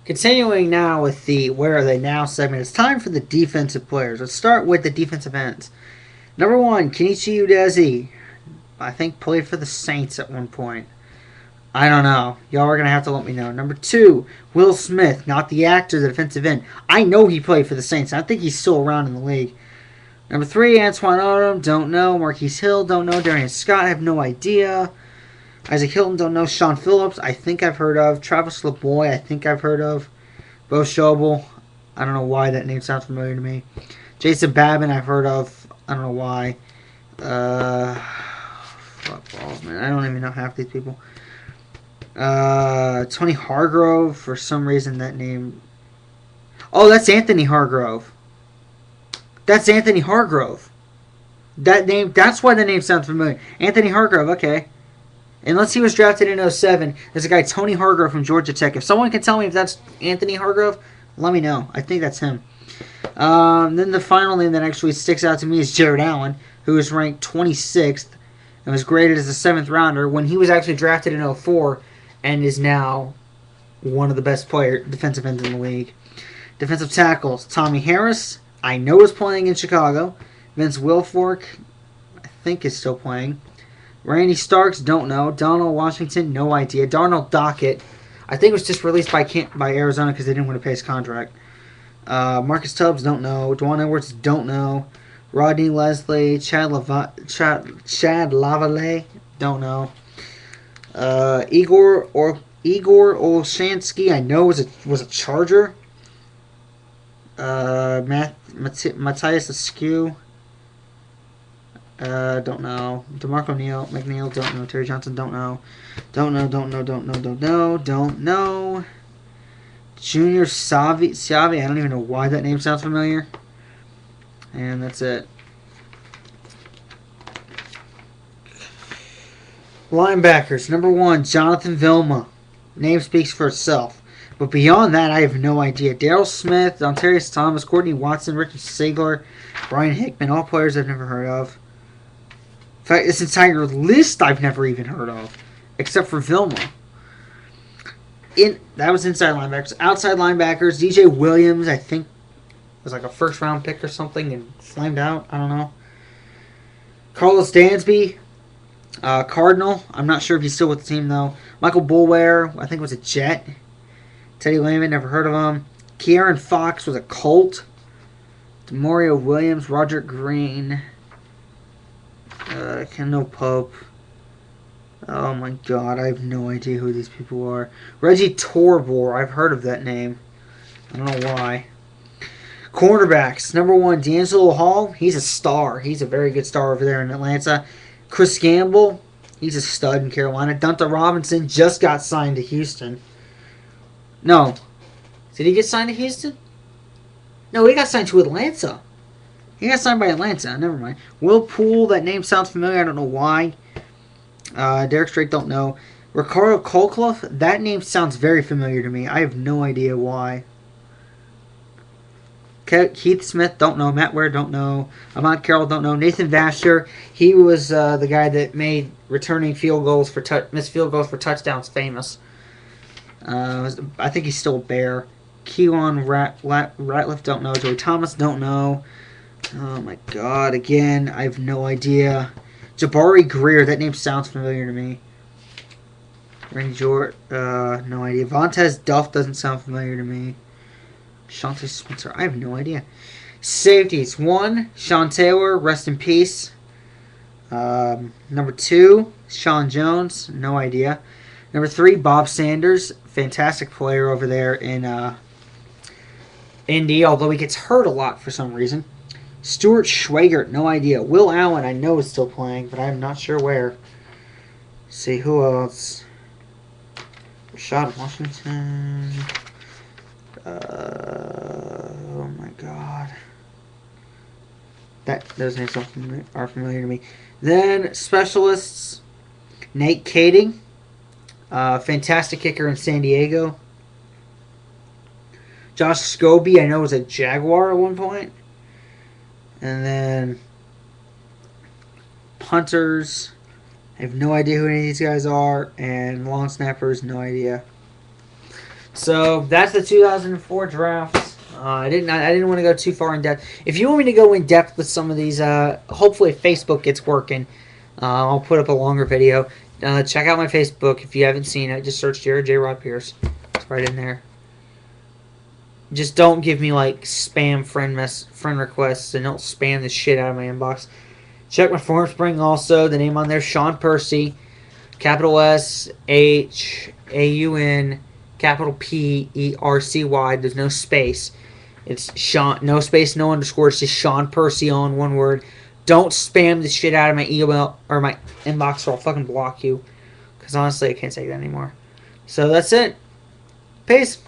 Continuing now with the Where Are They Now segment, it's time for the defensive players. Let's start with the defensive ends. Number one, Kenichi Udeze. I think played for the Saints at one point. I don't know. Y'all are going to have to let me know. Number two, Will Smith, not the actor, the defensive end. I know he played for the Saints. I think he's still around in the league. Number three, Antoine Odom, don't know. Marquise Hill, don't know. Darian Scott, I have no idea. Isaac Hilton, don't know. Sean Phillips, I think I've heard of. Travis LeBoy, I think I've heard of. Bo Schobel, I don't know why that name sounds familiar to me. Jason Babin, I've heard of. I don't know why. Fuck balls, man. I don't even know half these people. Tony Hargrove, for some reason that name. Oh, that's Anthony Hargrove. That's Anthony Hargrove. That name. That's why the name sounds familiar. Anthony Hargrove. Okay. Unless he was drafted in '07, there's a guy Tony Hargrove from Georgia Tech. If someone can tell me if that's Anthony Hargrove, let me know. I think that's him. Then the final name that actually sticks out to me is Jared Allen, who was ranked 26th and was graded as a 7th rounder when he was actually drafted in '04 and is now one of the best defensive ends in the league. Defensive tackles, Tommy Harris, I know is playing in Chicago. Vince Wilfork, I think is still playing. Randy Starks, don't know. Donald Washington, no idea. Darnell Dockett, I think was just released by Arizona because they didn't want to pay his contract. Marcus Tubbs, don't know. Dwan Edwards, don't know. Rodney Leslie, Chad Lavallee, don't know. Igor Olshansky, I know was a Charger. Matthias Askew, don't know. DeMarco McNeil, don't know. Terry Johnson, don't know. Don't know. Junior Savi, I don't even know why that name sounds familiar. And that's it. Linebackers. Number one, Jonathan Vilma. Name speaks for itself. But beyond that, I have no idea. Daryl Smith, Dontarius Thomas, Courtney Watson, Richard Sagler, Brian Hickman, all players I've never heard of. In fact, this entire list I've never even heard of, except for Vilma. That was inside linebackers. Outside linebackers, DJ Williams, I think, was like a first-round pick or something and flamed out. I don't know. Carlos Dansby, Cardinal. I'm not sure if he's still with the team, though. Michael Boulware, I think was a Jet. Teddy Lehman, never heard of him. Kieran Fox was a Colt. Demario Williams, Roger Green. Kendall Pope. Oh my god, I have no idea who these people are. Reggie Torbor, I've heard of that name. I don't know why. Cornerbacks, number one, D'Angelo Hall. He's a star. He's a very good star over there in Atlanta. Chris Gamble, he's a stud in Carolina. Dunta Robinson just got signed to Houston. No. Did he get signed to Houston? No, he got signed to Atlanta. He got signed by Atlanta. Never mind. Will Poole, that name sounds familiar. I don't know why. Derek Strait, don't know. Ricardo Colclough, that name sounds very familiar to me. I have no idea why. Keith Smith, don't know. Matt Ware, don't know. Ahmad Carroll, don't know. Nathan Vasher, he was the guy that made returning missed field goals for touchdowns famous. I think he's still a Bear. Keelan Ratliff, don't know. Joey Thomas, don't know. Oh my god, again, I have no idea. Jabari Greer, that name sounds familiar to me. Randy Jort, no idea. Vontez Duff doesn't sound familiar to me. Shante Spencer, I have no idea. Safeties, 1, Sean Taylor, rest in peace. Number 2, Sean Jones, no idea. Number 3, Bob Sanders, fantastic player over there in Indy, although he gets hurt a lot for some reason. Stuart Schwagert, no idea. Will Allen, I know is still playing, but I'm not sure where. Let's see, who else? Rashad Washington. Oh my god. Those names are familiar to me. Then, specialists. Nate Kading. Fantastic kicker in San Diego. Josh Scobie, I know was a Jaguar at one point. And then punters, I have no idea who any of these guys are. And long snappers, no idea. So that's the 2004 draft. I didn't want to go too far in depth. If you want me to go in depth with some of these, hopefully Facebook gets working. I'll put up a longer video. Check out my Facebook if you haven't seen it. Just search Jared J. Rod Pierce. It's right in there. Just don't give me like spam friend requests, and don't spam the shit out of my inbox. Check my form spring also. The name on there, Sean Percy, capital SHAUN, capital PERCY. There's no space. It's Sean, no space, no underscore. It's just Sean Percy, all in one word. Don't spam the shit out of my email or my inbox, or I'll fucking block you. Because honestly, I can't take that anymore. So that's it. Peace.